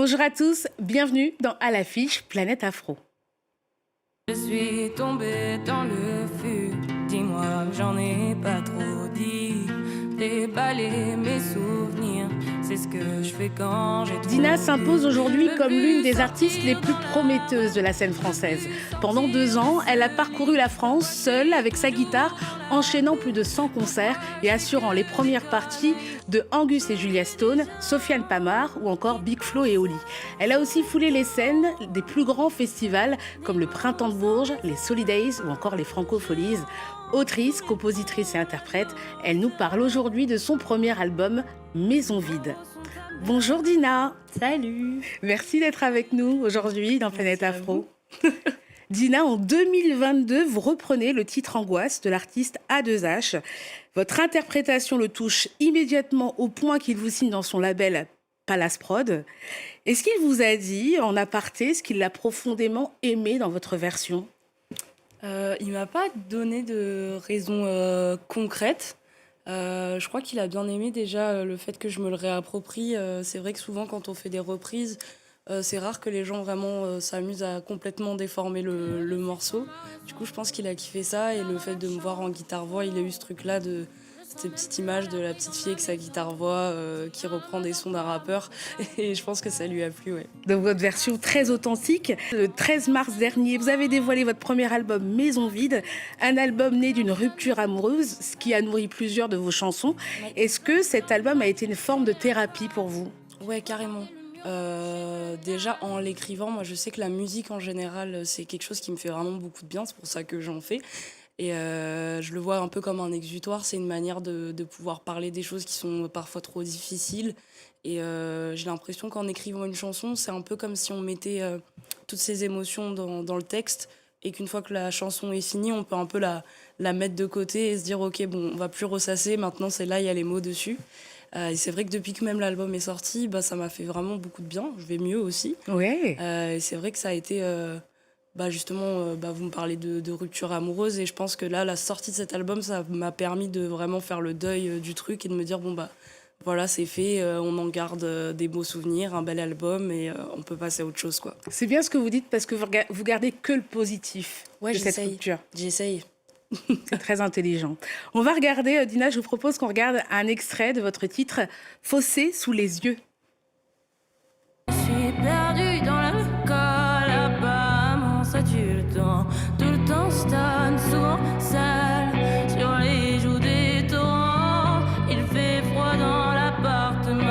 Bonjour à tous, bienvenue dans À l'affiche Planète Afro. Je suis tombée dans le fût, dis-moi, j'en ai pas trop dit. Déballer mes souvenirs, c'est ce que je fais quand j'ai trop Dina s'impose bu. aujourd'hui Le comme l'une bus des sorti artistes les plus prometteuses de la scène française. Pendant 2 ans, elle a parcouru la France seule avec sa guitare, enchaînant plus de 100 concerts et assurant les premières parties de Angus et Julia Stone, Sofiane Pamart ou encore Big Flo et Oli. Elle a aussi foulé les scènes des plus grands festivals comme le Printemps de Bourges, les Solidays ou encore les Francopholies. Autrice, compositrice et interprète, elle nous parle aujourd'hui de son premier album, Maison vide. Bonjour Dina. Salut. Merci d'être avec nous aujourd'hui dans Planète Merci à Afro. Dina, en 2022, vous reprenez le titre Angoisse de l'artiste A2H. Votre interprétation le touche immédiatement au point qu'il vous signe dans son label Palace Prod. Est-ce qu'il vous a dit en aparté ce qu'il a profondément aimé dans votre version ? Il m'a pas donné de raison concrète. Je crois qu'il a bien aimé déjà le fait que je me le réapproprie. C'est vrai que souvent quand on fait des reprises, c'est rare que les gens vraiment s'amusent à complètement déformer le morceau. Du coup, je pense qu'il a kiffé ça et le fait de me voir en guitare-voix, il a eu ce truc-là de cette petite image de la petite fille avec sa guitare-voix qui reprend des sons d'un rappeur et je pense que ça lui a plu, ouais. Donc votre version très authentique. Le 13 mars dernier, vous avez dévoilé votre premier album Maison vide, un album né d'une rupture amoureuse, ce qui a nourri plusieurs de vos chansons. Ouais. Est-ce que cet album a été une forme de thérapie pour vous ? Ouais, carrément. Déjà, en l'écrivant, moi, je sais que la musique, en général, c'est quelque chose qui me fait vraiment beaucoup de bien. C'est pour ça que j'en fais. Et je le vois un peu comme un exutoire. C'est une manière de pouvoir parler des choses qui sont parfois trop difficiles. Et j'ai l'impression qu'en écrivant une chanson, c'est un peu comme si on mettait toutes ces émotions dans le texte et qu'une fois que la chanson est finie, on peut un peu la mettre de côté et se dire « Ok, bon, on va plus ressasser. Maintenant, c'est là, il y a les mots dessus. » Et c'est vrai que depuis que même l'album est sorti, bah, ça m'a fait vraiment beaucoup de bien. Je vais mieux aussi. Ouais. Et c'est vrai que ça a été... justement, vous me parlez de rupture amoureuse et je pense que là, la sortie de cet album, ça m'a permis de vraiment faire le deuil du truc et de me dire, voilà, c'est fait, on en garde des beaux souvenirs, un bel album et on peut passer à autre chose, quoi. C'est bien ce que vous dites parce que vous gardez que le positif Ouais, de cette rupture. j'essaye. C'est très intelligent. On va regarder, Dina, je vous propose qu'on regarde un extrait de votre titre Fossé sous les yeux. Je suis perdue dans l'alcool, apparemment ça tue le temps. Tout le temps stone, souvent sale, sur les joues des torrents. Il fait froid dans l'appartement.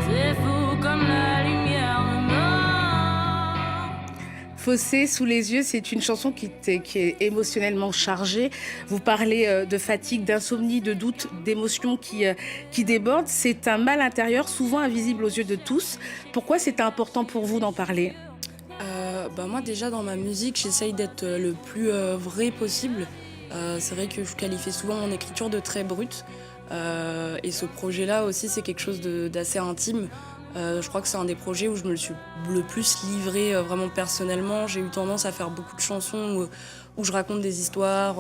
C'est fou comme la lumière me ment. Fossé sous les yeux, c'est une chanson qui est émotionnellement chargée. Vous parlez de fatigue, d'insomnie, de doute, d'émotions qui débordent. C'est un mal intérieur, souvent invisible aux yeux de tous. Pourquoi c'est important pour vous d'en parler ? Moi, déjà, dans ma musique, j'essaye d'être le plus vrai possible. C'est vrai que je qualifie souvent mon écriture de très brute. Et ce projet-là aussi, c'est quelque chose d'assez intime. Je crois que c'est un des projets où je me le suis le plus livrée vraiment personnellement. J'ai eu tendance à faire beaucoup de chansons où je raconte des histoires,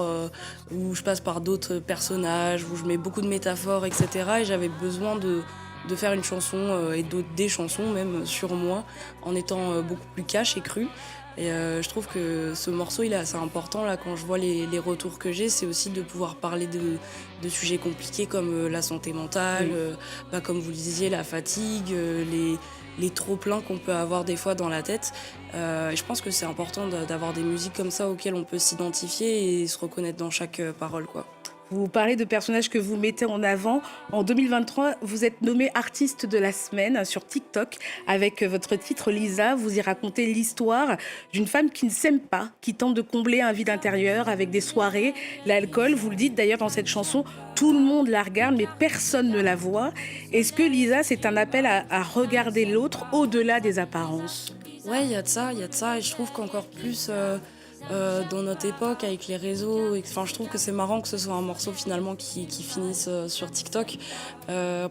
où je passe par d'autres personnages, où je mets beaucoup de métaphores, etc. Et j'avais besoin de faire une chanson et des chansons même sur moi en étant beaucoup plus cash et cru. Et je trouve que ce morceau, il est assez important là, quand je vois les retours que j'ai, c'est aussi de pouvoir parler de sujets compliqués comme la santé mentale, comme vous le disiez, la fatigue, les trop-pleins qu'on peut avoir des fois dans la tête. Et je pense que c'est important d'avoir des musiques comme ça auxquelles on peut s'identifier et se reconnaître dans chaque parole, quoi. Vous parlez de personnages que vous mettez en avant. En 2023, vous êtes nommé artiste de la semaine sur TikTok avec votre titre Lisa. Vous y racontez l'histoire d'une femme qui ne s'aime pas, qui tente de combler un vide intérieur avec des soirées, l'alcool. Vous le dites d'ailleurs dans cette chanson, tout le monde la regarde mais personne ne la voit. Est-ce que Lisa, c'est un appel à regarder l'autre au-delà des apparences ? Ouais, il y a de ça, et je trouve qu'encore plus dans notre époque avec les réseaux, je trouve que c'est marrant que ce soit un morceau finalement qui finisse sur TikTok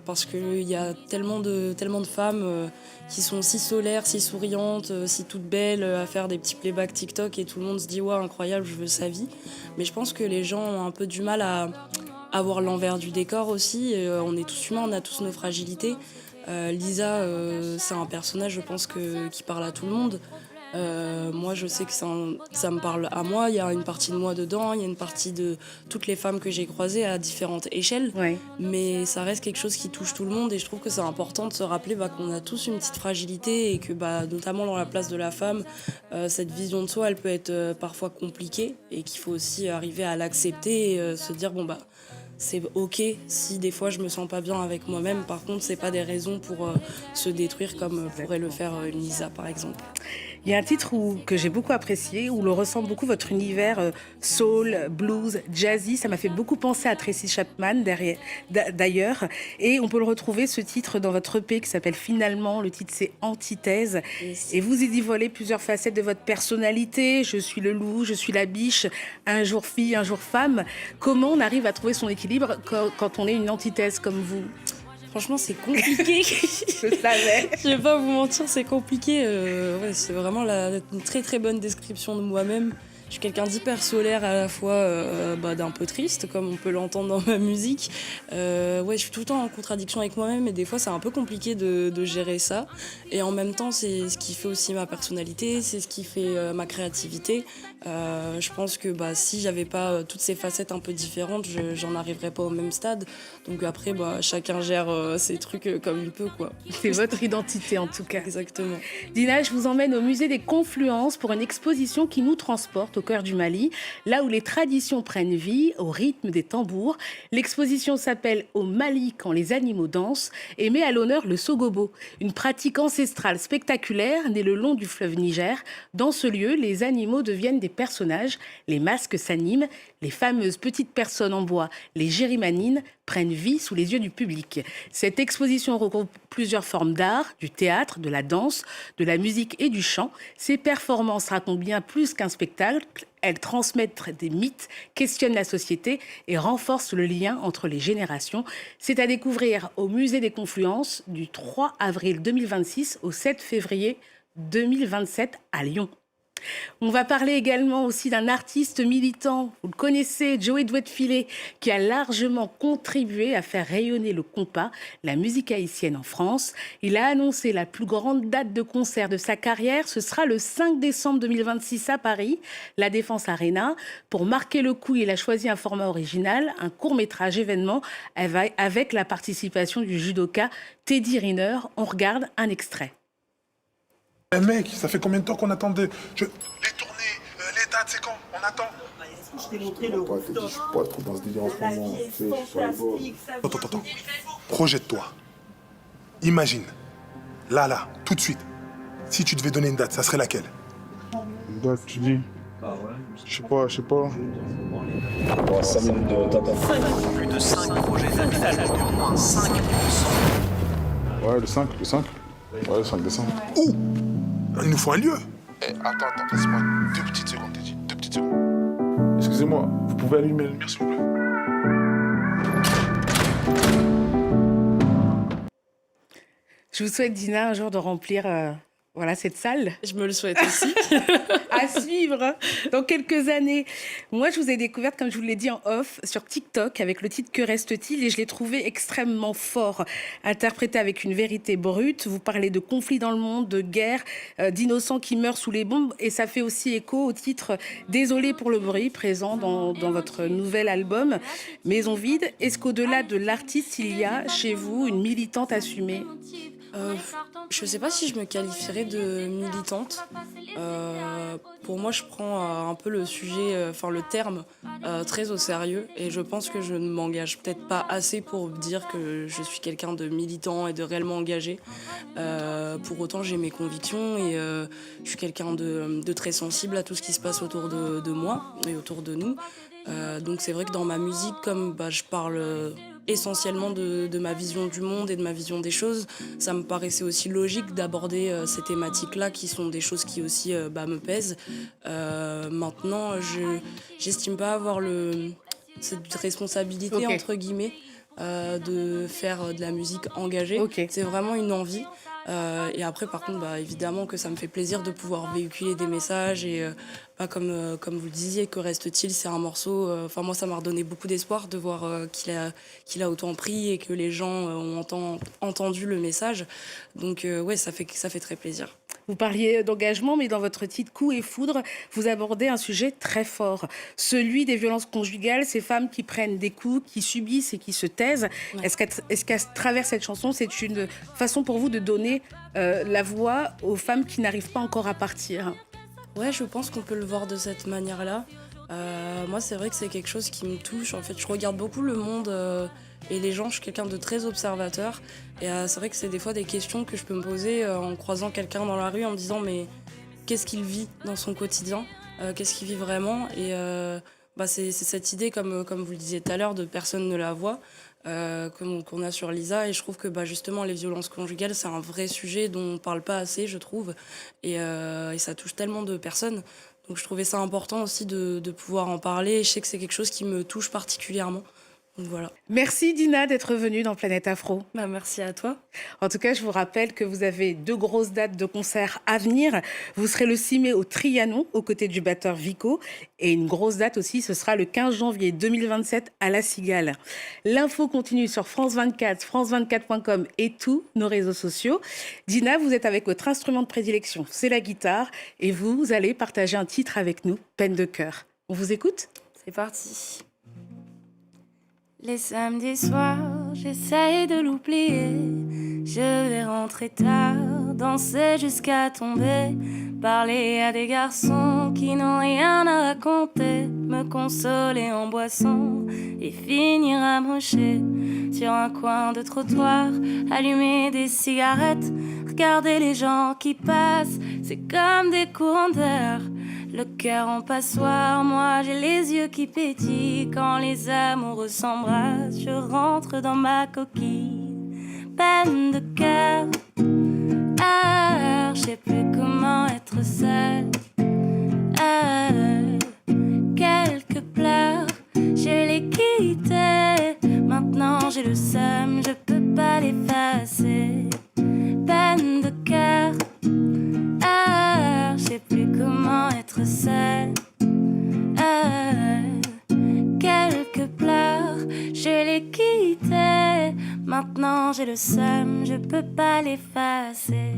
parce qu'il y a tellement de femmes qui sont si solaires, si souriantes, si toutes belles à faire des petits playbacks TikTok et tout le monde se dit ouais, incroyable, je veux sa vie. Mais je pense que les gens ont un peu du mal à voir l'envers du décor aussi. On est tous humains, on a tous nos fragilités. Lisa, c'est un personnage, je pense, qui parle à tout le monde. Moi, je sais que ça me parle à moi. Il y a une partie de moi dedans, il y a une partie de toutes les femmes que j'ai croisées à différentes échelles. Ouais. Mais ça reste quelque chose qui touche tout le monde et je trouve que c'est important de se rappeler qu'on a tous une petite fragilité et que notamment dans la place de la femme, cette vision de soi, elle peut être parfois compliquée et qu'il faut aussi arriver à l'accepter et se dire c'est ok si des fois je me sens pas bien avec moi-même. Par contre, c'est pas des raisons pour se détruire comme pourrait le faire une Lisa par exemple. Il y a un titre que j'ai beaucoup apprécié, où le ressent beaucoup votre univers soul, blues, jazzy. Ça m'a fait beaucoup penser à Tracy Chapman d'ailleurs. Et on peut le retrouver, ce titre, dans votre EP qui s'appelle Finalement. Le titre, c'est Antithèse. Yes. Et vous y dévoilez plusieurs facettes de votre personnalité. Je suis le loup, je suis la biche, un jour fille, un jour femme. Comment on arrive à trouver son équilibre quand on est une antithèse comme vous? Franchement, c'est compliqué. Je savais. Je vais pas vous mentir, c'est compliqué. C'est vraiment une très très bonne description de moi-même. Je suis quelqu'un d'hyper solaire à la fois d'un peu triste, comme on peut l'entendre dans ma musique. Je suis tout le temps en contradiction avec moi-même et des fois c'est un peu compliqué de gérer ça. Et en même temps, c'est ce qui fait aussi ma personnalité, c'est ce qui fait ma créativité. Je pense que si j'avais pas toutes ces facettes un peu différentes, j'en arriverais pas au même stade. Donc après, chacun gère ses trucs comme il peut, quoi. C'est votre identité en tout cas. Exactement. Dina, je vous emmène au musée des Confluences pour une exposition qui nous transporte au cœur du Mali, là où les traditions prennent vie au rythme des tambours. L'exposition s'appelle Au Mali quand les animaux dansent et met à l'honneur le sogobo, une pratique ancestrale spectaculaire née le long du fleuve Niger. Dans ce lieu, les animaux deviennent des personnages, les masques s'animent, les fameuses petites personnes en bois, les gérimanines, prennent vie sous les yeux du public. Cette exposition regroupe plusieurs formes d'art, du théâtre, de la danse, de la musique et du chant. Ces performances racontent bien plus qu'un spectacle. Elles transmettent des mythes, questionnent la société et renforcent le lien entre les générations. C'est à découvrir au Musée des Confluences du 3 avril 2026 au 7 février 2027 à Lyon. On va parler également aussi d'un artiste militant, vous le connaissez, Joey Douet-Filet, qui a largement contribué à faire rayonner le compas, la musique haïtienne en France. Il a annoncé la plus grande date de concert de sa carrière, ce sera le 5 décembre 2026 à Paris, la Défense Arena. Pour marquer le coup, il a choisi un format original, un court-métrage événement avec la participation du judoka Teddy Riner. On regarde un extrait. Eh mec, ça fait combien de temps qu'on attendait Les tournées, les dates, c'est quand? On attend. Je t'ai montré le rooftop. Je suis pas trop dans ce délire en ce moment. C'est fantastique. Attends. Projette-toi. Imagine. Là, tout de suite. Si tu devais donner une date, ça serait laquelle? Une date, tu dis? Je sais pas. 5 minutes de retard. Plus de 5 projets d'habitat de moins 5%. Ouais, le 5. Ouais, le 5 décembre. Où? Il nous faut un lieu. Attends, laisse-moi 2 petites secondes, Teddy. 2 petites secondes. Excusez-moi, vous pouvez allumer la lumière, s'il vous plaît? Je vous souhaite, Dina, un jour de remplir cette salle. Je me le souhaite aussi. À suivre dans quelques années. Moi, je vous ai découverte, comme je vous l'ai dit en off, sur TikTok avec le titre Que reste-t-il, et je l'ai trouvé extrêmement fort, interprété avec une vérité brute. Vous parlez de conflits dans le monde, de guerre, d'innocents qui meurent sous les bombes, et ça fait aussi écho au titre Désolé pour le bruit, présent dans votre nouvel album Maison vide. Est-ce qu'au-delà de l'artiste, il y a chez vous une militante assumée? Je sais pas si je me qualifierais de militante. Pour moi, je prends un peu le sujet, le terme très au sérieux, et je pense que je ne m'engage peut-être pas assez pour dire que je suis quelqu'un de militant et de réellement engagé. Pour autant, j'ai mes convictions et je suis quelqu'un de très sensible à tout ce qui se passe autour de moi et autour de nous. Donc c'est vrai que dans ma musique, comme je parle essentiellement de ma vision du monde et de ma vision des choses, ça me paraissait aussi logique d'aborder ces thématiques-là qui sont des choses qui aussi me pèsent. Maintenant, j'estime pas avoir cette responsabilité, Okay. entre guillemets, de faire de la musique engagée. Okay. C'est vraiment une envie. Et après, par contre, évidemment que ça me fait plaisir de pouvoir véhiculer des messages et comme vous le disiez, Que reste-t-il, c'est un morceau. Moi, ça m'a redonné beaucoup d'espoir de voir qu'il a autant pris et que les gens ont entendu le message. Donc, ouais, ça fait très plaisir. Vous parliez d'engagement, mais dans votre titre Coups et foudre, vous abordez un sujet très fort, celui des violences conjugales, ces femmes qui prennent des coups, qui subissent et qui se taisent. Ouais. Est-ce qu'à travers cette chanson, c'est une façon pour vous de donner la voix aux femmes qui n'arrivent pas encore à partir? Ouais, je pense qu'on peut le voir de cette manière-là. Moi, c'est vrai que c'est quelque chose qui me touche. En fait, je regarde beaucoup le monde et les gens. Je suis quelqu'un de très observateur. Et c'est vrai que c'est des fois des questions que je peux me poser en croisant quelqu'un dans la rue en me disant mais qu'est-ce qu'il vit dans son quotidien, qu'est-ce qu'il vit vraiment. Et c'est cette idée, comme vous le disiez tout à l'heure, de personne ne la voit, qu'on a sur Lisa. Et je trouve que justement les violences conjugales, c'est un vrai sujet dont on ne parle pas assez, je trouve. Et ça touche tellement de personnes. Donc je trouvais ça important aussi de pouvoir en parler. Et je sais que c'est quelque chose qui me touche particulièrement. Donc voilà. Merci Dina d'être venue dans Planète Afro. Merci à toi. En tout cas, je vous rappelle que vous avez 2 grosses dates de concerts à venir. Vous serez le 6 mai au Trianon, aux côtés du batteur Vico. Et une grosse date aussi, ce sera le 15 janvier 2027 à La Cigale. L'info continue sur France 24, france24.com et tous nos réseaux sociaux. Dina, vous êtes avec votre instrument de prédilection, c'est la guitare. Et vous allez partager un titre avec nous, Peine de cœur. On vous écoute ? C'est parti. Les samedis soirs, j'essaye de l'oublier. Je vais rentrer tard, danser jusqu'à tomber, parler à des garçons qui n'ont rien à raconter, me consoler en boisson et finir à mocher sur un coin de trottoir, allumer des cigarettes, regarder les gens qui passent, c'est comme des courants d'air. Le cœur en passoire, moi j'ai les yeux qui pétillent. Quand les amoureux s'embrassent, je rentre dans ma coquille. Peine de cœur, je sais plus comment être seule. Quelques pleurs, je les quittais. Maintenant j'ai le seum, je peux pas l'effacer. Peine de cœur, je sais plus comment être seule. Quelques pleurs, je les quittais. Maintenant j'ai le seum, je peux pas l'effacer.